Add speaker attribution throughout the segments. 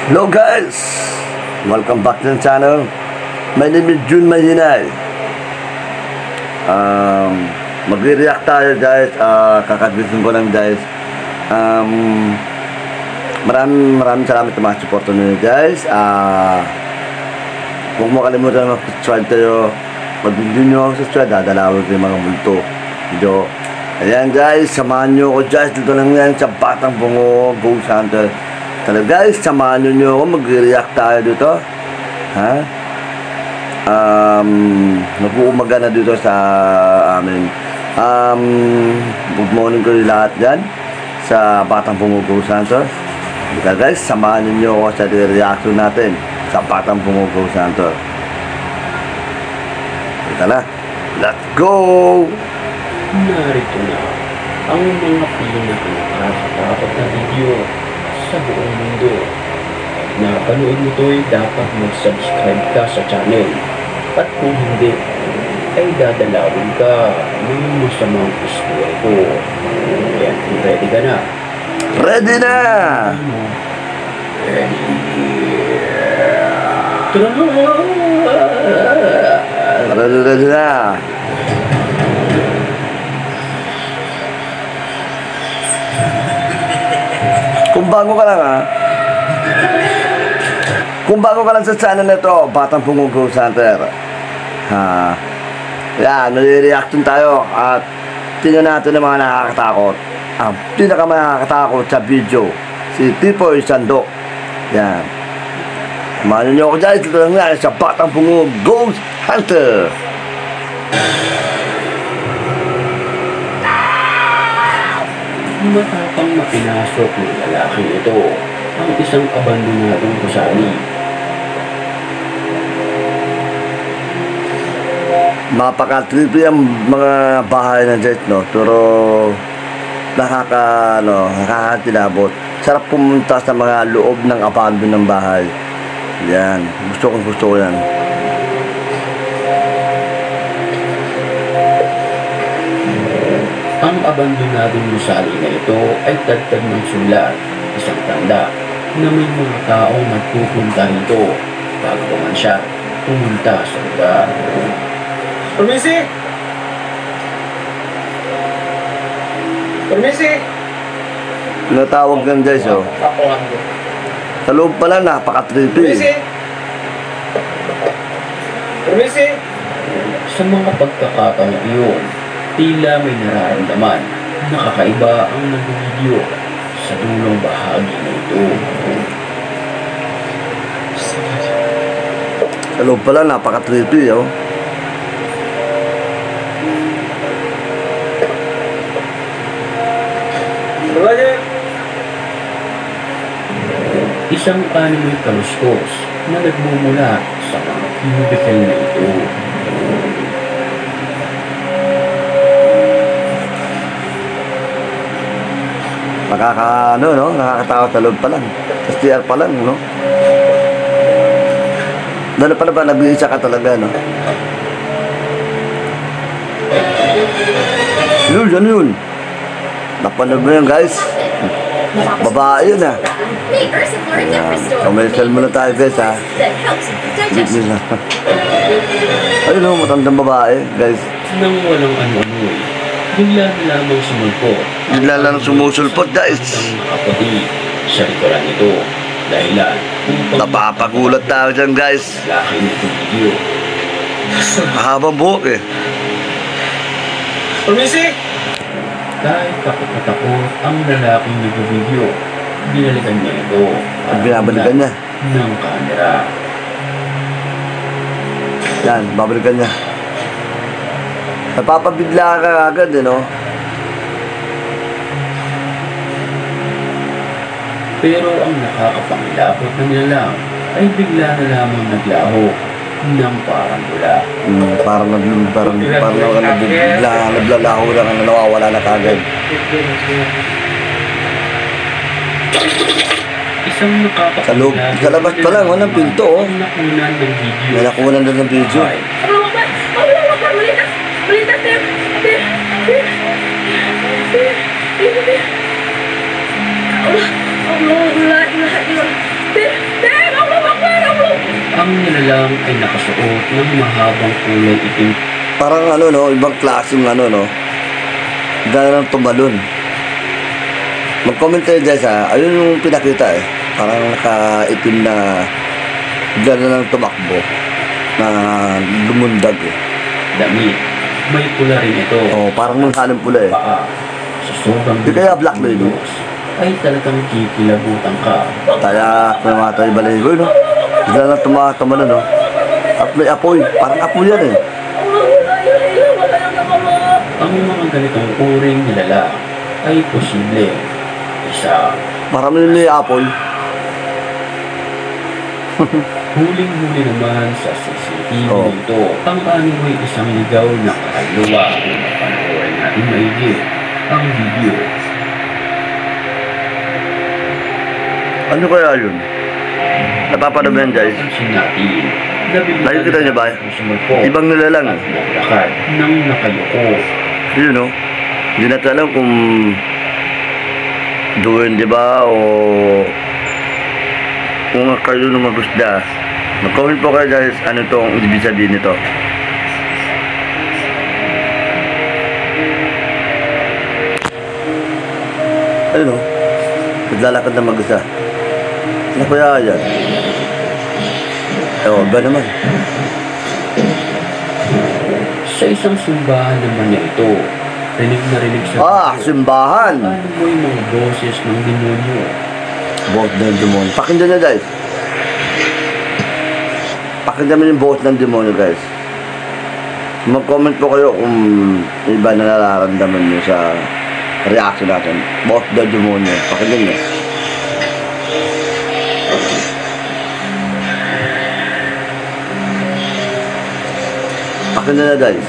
Speaker 1: Hello guys! Welcome back to the channel. My name is Jun Mahinay. Magre-react tayo guys. Kakadvisin ko lang guys. Maraming salamat sa mga support nyo guys. Huwag mo kalimutan mag-subscribe tayo. Pag hindi nyo ako subscribe, dadalawin ko yung mga multo video. Ayan guys, samahan nyo ako guys. Dito lang yan sa Batang Bungo Ghost Hunter. Talaga guys, samahan nyo ako. Mag-react tayo dito. Ha? Nag-uumaga na dito sa amin. Good morning ko yung lahat dyan sa Batang Bungo Ghost Hunter. Dito guys, samahan nyo ako sa reaction natin sa Batang Bungo Ghost Hunter. Dito na. Let's go!
Speaker 2: Narito na ang mga pinaka-nakakatapat na video sa buong mundo. Napanood mo ito'y dapat mag-subscribe ka sa channel. At kung hindi, ay dadalawin ka ng masamang espiritu. Kaya ready ka na?
Speaker 1: Ready na! Ready na! Kung bago ka lang kung bago ka lang sa channel na ito, Batang Bungo Ghost Hunter, yan, nare-reaction tayo at tingnan natin ang mga nakakatakot. Ang pinaka-nakakatakot sa video, si Tipoy Sandok. Yan, samahan nyo ako dyan. Ito lang yan sa Batang Bungo Ghost Hunter.
Speaker 2: Matapang mapinasok ng lalaking ito ang isang abandonadong gusali.
Speaker 1: Mapaka-trippy ang mga bahay ng jet, no? Pero nakakatilabot. Sarap pumunta sa mga loob ng abandon ng bahay. Yan, gusto ko yan.
Speaker 2: Ang abandonadong gusali na ito ay dagdag ng sulat, isang tanda na may mga taong nagpupunta rito bago pa man siya pumunta sa lugar.
Speaker 3: Permisi! Permisi!
Speaker 1: Tinatawag lang guys, oh. Sa loob pala, napaka-trippy.
Speaker 3: Permisi! Permisi!
Speaker 2: Sa mga pagkakataong iyon, tila may nararamdaman na kakaiba ang nag-video sa dulong bahagi na ito.
Speaker 1: Sa loob pala, napaka-trippy, oh.
Speaker 2: Isang animoy kaluskos na nagmumula sa mga cubicle na ito.
Speaker 1: Nakakatakot sa loob pa lang. Sa CR pa lang, no? Lalo pa na ba, nabihisa ka talaga, no? Yun, ano yun? Napanood mo yun, guys? Babae yun, ha? Ayan, commercial muna tayo, guys, ha? Ayun, no? Matandang babae, guys.
Speaker 2: Nang walang ano-ano'y, bigla na lamang sumulpot.
Speaker 1: Bigla lang sumusulpot, guys.
Speaker 2: Ang kapatid sa likuran nito. Dahilan
Speaker 1: Napapagulat tayo dyan, guys.
Speaker 2: laki nitong video.
Speaker 1: Mahabang buhok, eh.
Speaker 3: Permisi!
Speaker 2: Kahit takot na takot ang lalaking nag-video, binalikan niya ito
Speaker 1: At binabalikan niya.
Speaker 2: ng kamera.
Speaker 1: Yan, babalikan niya. Napapabigla ka agad, eh, no?
Speaker 2: Pero ang nakakapangilabot na nilalang ay bigla na lamang naglaho ng parang bula.
Speaker 1: Parang naglalaho lang, nawawala na kagad.
Speaker 2: Isang
Speaker 1: Sa loob, sa labas pa lang, walang pinto, oh.
Speaker 2: ang nakunan ng video.
Speaker 1: May nakunan na ng video.
Speaker 2: Ay,
Speaker 4: Allah, la ilaha illallah.
Speaker 2: Ang nilalang ay nakasuot ng mahabang kulay itim.
Speaker 1: Parang ano no, ibang klaseng ano no. Dahil lang tumalon. Mag-comment kayo guys ha. Ayun yung pinakita eh. Parang nakaitim na gano'n lang tumakbo na lumundag eh.
Speaker 2: Damit. May pula rin ito.
Speaker 1: Oh, parang nanghalong pula eh.
Speaker 2: Paa. Sa sobrang
Speaker 1: Di kaya black lady?
Speaker 2: ay talagang kikilabutan ka.
Speaker 1: Kaya namatay balahibo no. Bigla lang tumatalon no. At may apoy. Parang apoy yan eh.
Speaker 2: Ang mga ganitong uring nilala ay posible. Isa,
Speaker 1: Parang may apoy.
Speaker 2: huling-huli naman sa CCTV
Speaker 1: Oh.
Speaker 2: nito. Ang animoy isang ligaw na kaluluwa kung mapanoorin natin maigi ang video.
Speaker 1: Ano kaya yun? Napapanood yan guys.
Speaker 2: Pansin natin,
Speaker 1: Nakikita niyo ba?
Speaker 2: sumulpot
Speaker 1: Ibang nilalang.
Speaker 2: at naglakad ng nakayuko.
Speaker 1: Yun no. Hindi natin alam kung doon di ba o kung kayo nung magusda. Mag-comment po kayo guys ano tong ibig sabihin nito. Ayun no. Naglalakad na mag-isa. Ano kaya yan? Ewan ba naman?
Speaker 2: Sa isang simbahan naman na ito, rinig na rinig sa
Speaker 1: Simbahan!
Speaker 2: ano mo yung mga boses ng demonyo.
Speaker 1: Boss ng demonyo. Pakinggan nyo guys. Pakinggan mo yung boss ng demonyo guys. Mag-comment po kayo kung iba na nararamdaman nyo sa reaction natin. Boss ng demonyo. Pakinggan nyo. Pakinggan nyo guys.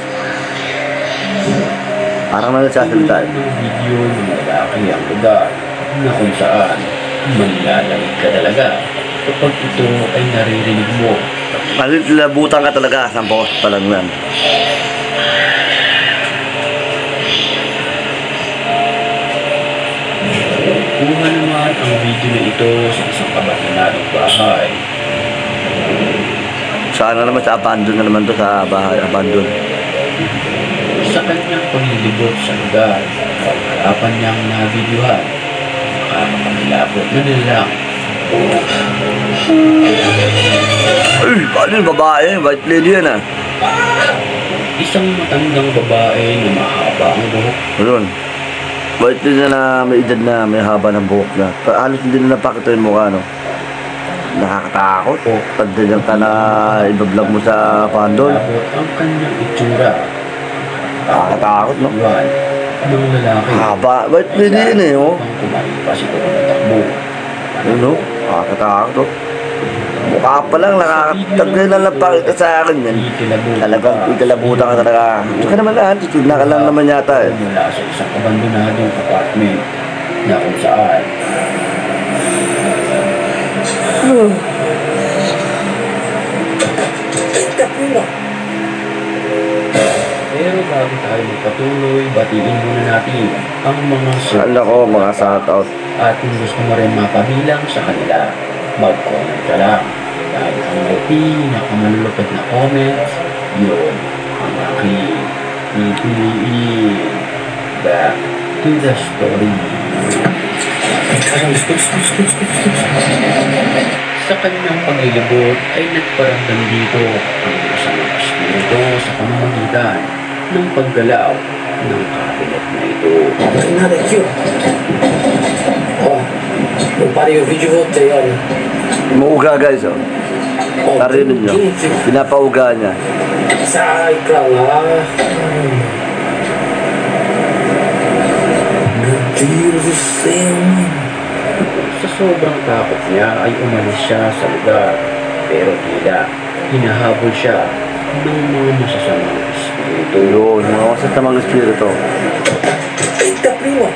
Speaker 1: Parang na nagsasalita eh.
Speaker 2: Ng video ng lalaki ang lugar na kung saan manlalamig ka talaga kapag ito ay naririnig mo.
Speaker 1: Labutan ka talaga sa boss pa lang yan.
Speaker 2: Kuha naman ang video na ito sa isang kabablanadong bahay.
Speaker 1: Sana naman sa abandon na naman to sa bahay. Abandon.
Speaker 2: Sa kanyang paglilibot sa lugar, harapan niyang nabidyohan, nakakapangilabot na nilalang.
Speaker 1: Ay, paano yung babae? White lady yan ah.
Speaker 2: Isang matandang babae na mahaba ang buhok.
Speaker 1: Ayun. White lady na may edad na, may haba ng buhok na. Halos hindi na napakita yung mukha, no? Nakakatakot. O, pagdagang ka na ibablog mo sa pandol.
Speaker 2: Abot ang kanyang itsura.
Speaker 1: Nakakatakot, no?
Speaker 2: Iwan ng lalaki.
Speaker 1: Haba. White lady yan eh, oh.
Speaker 2: Ang kumalipas ito ng takbo.
Speaker 1: Ayun, no? Nakakatakot, oh. Mukha pa lang, nakakatagay na napakita sa akin yan. Talagang ikalabutan ka talaga. Tsaka naman lahat, tignan ka lang naman yata eh.
Speaker 2: Mula sa isang abandonadong apartment na kung saan pero bago tayo magpatuloy, batiin muna natin ang mga
Speaker 1: Ano ko, mga shoutout.
Speaker 2: at kung gusto mo rin mapabilang sa kanila, mag-comment ka lang. Dahil ang may pinakamalulupad na comments, yun ang aking pipiliin. Back to the story. Sa kanyang paglilibot ay nagparamdam dito ang isang espiritu sa pamamagitan ng paggalaw ng kabinet na ito.
Speaker 3: Nada aqui, ó. Ó, eu parei o vídeo e voltei, olha.
Speaker 1: Umuuga guys, oh.
Speaker 3: Ó,
Speaker 1: Narinig nyo. Pinapauga niya.
Speaker 3: sai pra lá. Meu Deus do céu, mano.
Speaker 2: Sa sobrang takot niya ay umalis siya sa lugar. Pero tila, hinahabol siya ng mga masasamang espiritu.
Speaker 1: Yun, mga masasamang espiritu.
Speaker 3: Eita, prima.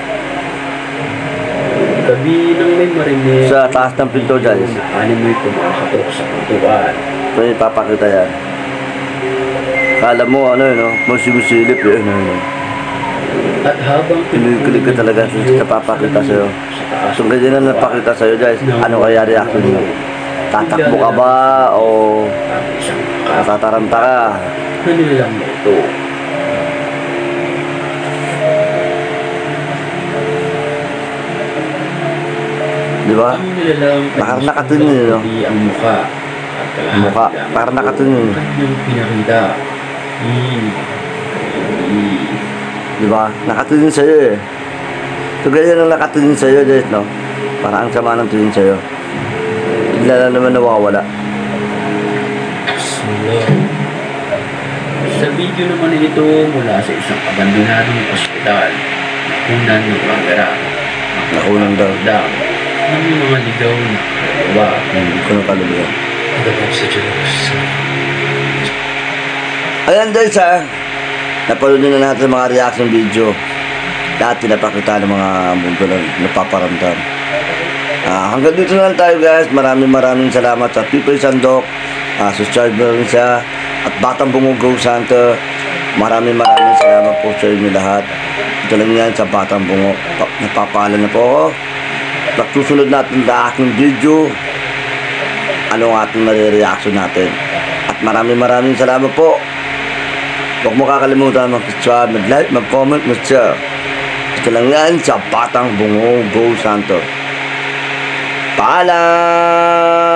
Speaker 2: Gabi nang may marinig
Speaker 1: Sa taas ng pinto guys.
Speaker 2: na animoy kumakatok sa pintuan.
Speaker 1: Ito yung ipapakita yan. Kala mo ano yun, no? Musisilip yun.
Speaker 2: At habang
Speaker 1: Kinukulig ka talaga sa papakita sa'yo.
Speaker 2: sa taas
Speaker 1: So ganyan na napakita sa'yo guys. Ano kaya reaction mo? Tatakbo ka ba o
Speaker 2: ang isang kapwa
Speaker 1: tataranta ka?
Speaker 2: na nilalang na ito.
Speaker 1: Di ba?
Speaker 2: Ang nilalang ay
Speaker 1: Parang
Speaker 2: mas
Speaker 1: nakatuloy, no?
Speaker 2: hindi ang mukha at kalahati
Speaker 1: Mukha,
Speaker 2: lamang
Speaker 1: parang
Speaker 2: ito
Speaker 1: nakatuloy.
Speaker 2: ang kanyang pinakita.
Speaker 1: Di ba? Nakatingin sa'yo eh. So ganyan ang nakatingin sa'yo, guys, no? Parang ang sama ng tingin sa'yo. Bigla na naman nawawala.
Speaker 2: Slow. Sa video naman na ito mula sa isang abandonadong ospital, nakunan ng kamera.
Speaker 1: Nakunan daw.
Speaker 2: Ng mga ligaw na kaluluwa.
Speaker 1: Hindi ko nang kaluluwa.
Speaker 2: Nagabang sa Diyos.
Speaker 1: Ayan guys ha. Napanood na natin mga reaction video. Lahat pinapakita ng mga mundo na napaparamdam. Hanggang dito na lang tayo guys. Maraming salamat sa Pipoy Sandok, subscribe na rin siya, at Batang Bungo Ghost Hunter. Maraming salamat po sa inyo lahat. Ito lang yan sa Batang Bungo. Napapaalam na po ako. Pagsusunod natin sa aking video, ano ang ating nare-reaction natin. At maraming salamat po. Huwag mo kakalimutan mag-subscribe, mag-like, mag-comment, mag-share. Ito lang yan sa Batang Bungo Ghost Hunter. Paalam!